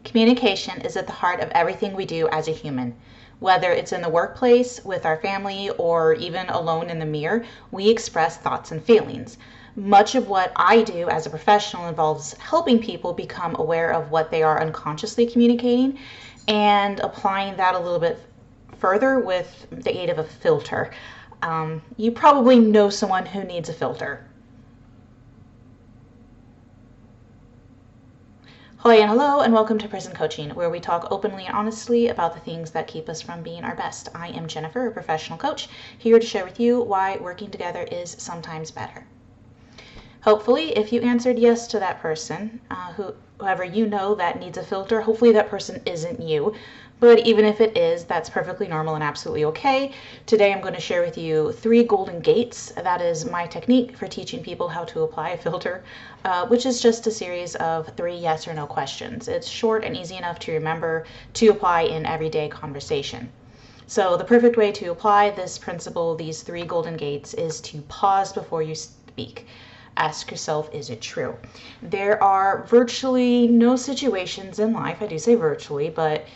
Communication is at the heart of everything we do as a human. Whether it's in the workplace, with our family, or even alone in the mirror, we express thoughts and feelings. Much of what I do as a professional involves helping people become aware of what they are unconsciously communicating and applying that a little bit further with the aid of a filter. You probably know someone who needs a filter. Hi and hello, and welcome to Prison Coaching, where we talk openly and honestly about the things that keep us from being our best. I am Jennifer, a professional coach, here to share with you why working together is sometimes better. Hopefully, if you answered yes to that person, whoever you know that needs a filter, hopefully that person isn't you. But even if it is, that's perfectly normal and absolutely okay. Today I'm going to share with you 3 golden gates. That is my technique for teaching people how to apply a filter, which is just a series of 3 yes or no questions. It's short and easy enough to remember to apply in everyday conversation. So the perfect way to apply this principle, these 3 golden gates, is to pause before you speak. Ask yourself, is it true? There are virtually no situations in life, I do say virtually, but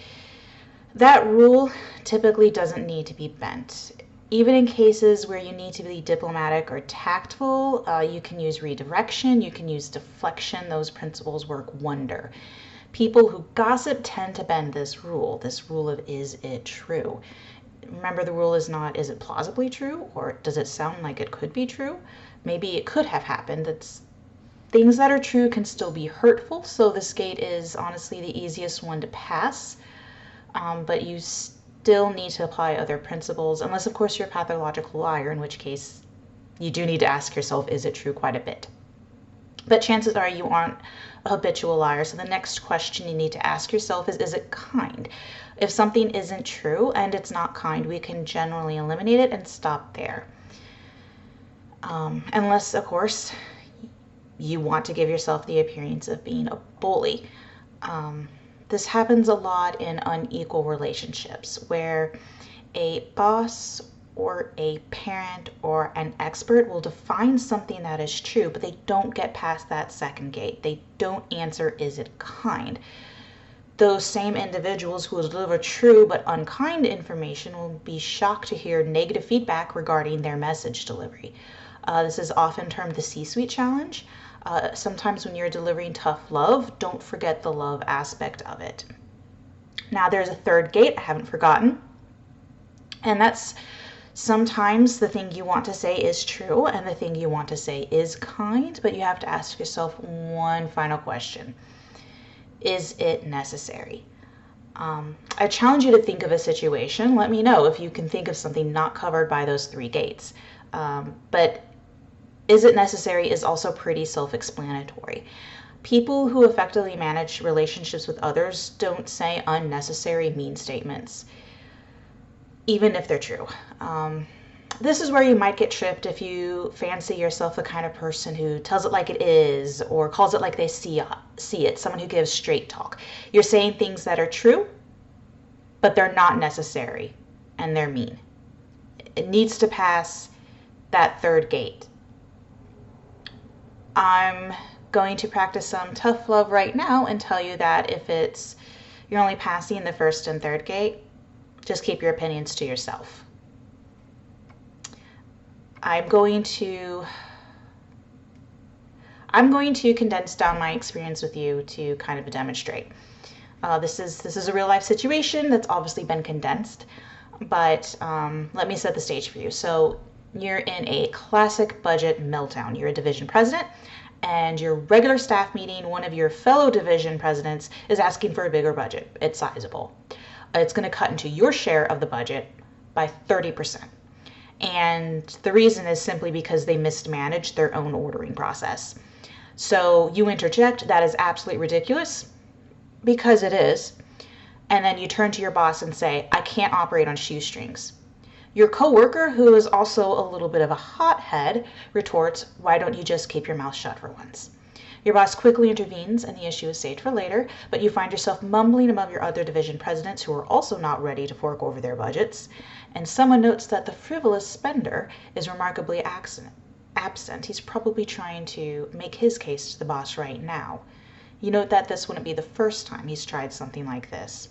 that rule typically doesn't need to be bent. Even in cases where you need to be diplomatic or tactful, you can use redirection, you can use deflection. Those principles work wonder. People who gossip tend to bend this rule of is it true? Remember, the rule is not is it plausibly true, or does it sound like it could be true? Maybe it could have happened. Things that are true can still be hurtful, so this gate is honestly the easiest one to pass. But you still need to apply other principles, unless of course you're a pathological liar, in which case you do need to ask yourself, is it true, quite a bit. But chances are you aren't a habitual liar, so the next question you need to ask yourself is it kind? If something isn't true and it's not kind, we can generally eliminate it and stop there. Unless, of course, you want to give yourself the appearance of being a bully. This happens a lot in unequal relationships where a boss or a parent or an expert will define something that is true, but they don't get past that second gate. They don't answer, is it kind? Those same individuals who will deliver true but unkind information will be shocked to hear negative feedback regarding their message delivery. This is often termed the C-suite challenge. Sometimes when you're delivering tough love, don't forget the love aspect of it. Now there's a third gate I haven't forgotten, and that's sometimes the thing you want to say is true and the thing you want to say is kind, but you have to ask yourself one final question. Is it necessary? I challenge you to think of a situation. Let me know if you can think of something not covered by those 3 gates. But is it necessary is also pretty self-explanatory. People who effectively manage relationships with others don't say unnecessary mean statements, even if they're true. This is where you might get tripped if you fancy yourself the kind of person who tells it like it is or calls it like they see it, someone who gives straight talk. You're saying things that are true, but they're not necessary, and they're mean. It needs to pass that third gate. I'm going to practice some tough love right now and tell you that if you're only passing the first and third gate, just keep your opinions to yourself. I'm going to condense down my experience with you to kind of demonstrate. This is a real life situation that's obviously been condensed, but let me set the stage for you. So you're in a classic budget meltdown. You're a division president, and your regular staff meeting, one of your fellow division presidents is asking for a bigger budget. It's sizable. It's going to cut into your share of the budget by 30%. And the reason is simply because they mismanaged their own ordering process. So you interject, that is absolutely ridiculous, because it is. And then you turn to your boss and say, I can't operate on shoestrings. Your coworker, who is also a little bit of a hothead, retorts, why don't you just keep your mouth shut for once? Your boss quickly intervenes and the issue is saved for later, but you find yourself mumbling among your other division presidents who are also not ready to fork over their budgets, and someone notes that the frivolous spender is remarkably absent. He's probably trying to make his case to the boss right now. You note that this wouldn't be the first time he's tried something like this.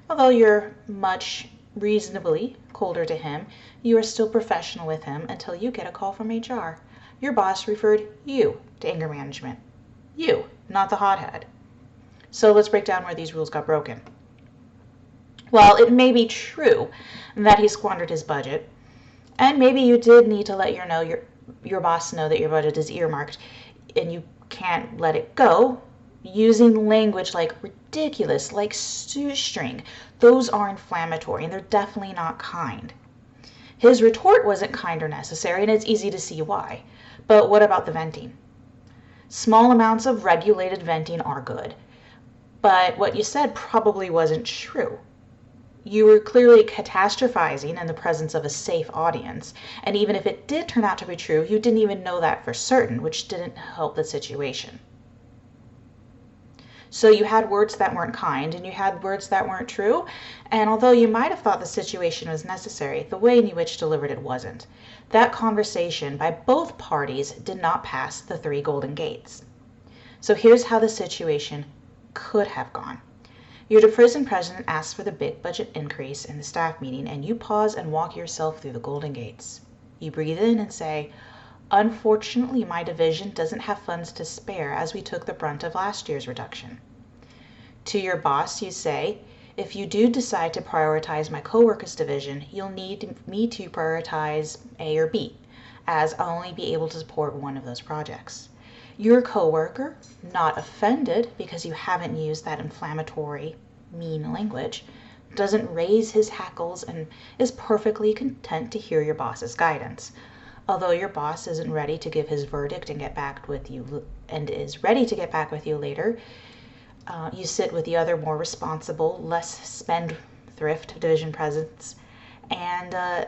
Although you're much reasonably colder to him, you are still professional with him until you get a call from HR. Your boss referred you to anger management. You, not the hothead. So let's break down where these rules got broken. Well, it may be true that he squandered his budget, and maybe you did need to let your boss know that your budget is earmarked and you can't let it go. Using language like ridiculous, like shoestring, those are inflammatory and they're definitely not kind. His retort wasn't kind or necessary, and it's easy to see why. But what about the venting? Small amounts of regulated venting are good, but what you said probably wasn't true. You were clearly catastrophizing in the presence of a safe audience, and even if it did turn out to be true, you didn't even know that for certain, which didn't help the situation. So you had words that weren't kind, and you had words that weren't true, and although you might have thought the situation was necessary, the way in which delivered it wasn't. That conversation by both parties did not pass the 3 golden gates. So here's how the situation could have gone. Your prison president asks for the big budget increase in the staff meeting, and you pause and walk yourself through the golden gates. You breathe in and say, "Unfortunately, my division doesn't have funds to spare as we took the brunt of last year's reduction." To your boss, you say, "If you do decide to prioritize my coworkers' division, you'll need me to prioritize A or B, as I'll only be able to support one of those projects." Your coworker, not offended because you haven't used that inflammatory, mean language, doesn't raise his hackles and is perfectly content to hear your boss's guidance. Although your boss isn't ready to give his verdict and get back with you, and is ready to get back with you later, you sit with the other more responsible, less spendthrift division presidents, and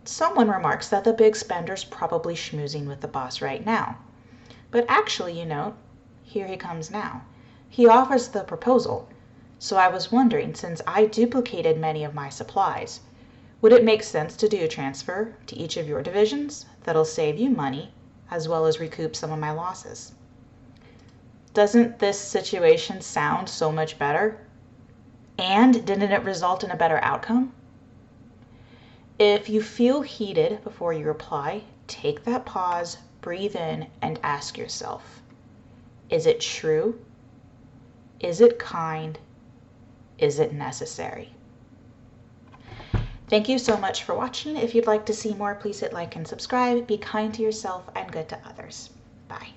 someone remarks that the big spender's probably schmoozing with the boss right now. But actually, you note, here he comes now. He offers the proposal. So I was wondering, since I duplicated many of my supplies, would it make sense to do a transfer to each of your divisions that'll save you money as well as recoup some of my losses? Doesn't this situation sound so much better? And didn't it result in a better outcome? If you feel heated before you reply, take that pause, breathe in, and ask yourself, is it true? Is it kind? Is it necessary? Thank you so much for watching. If you'd like to see more, please hit like and subscribe. Be kind to yourself and good to others. Bye.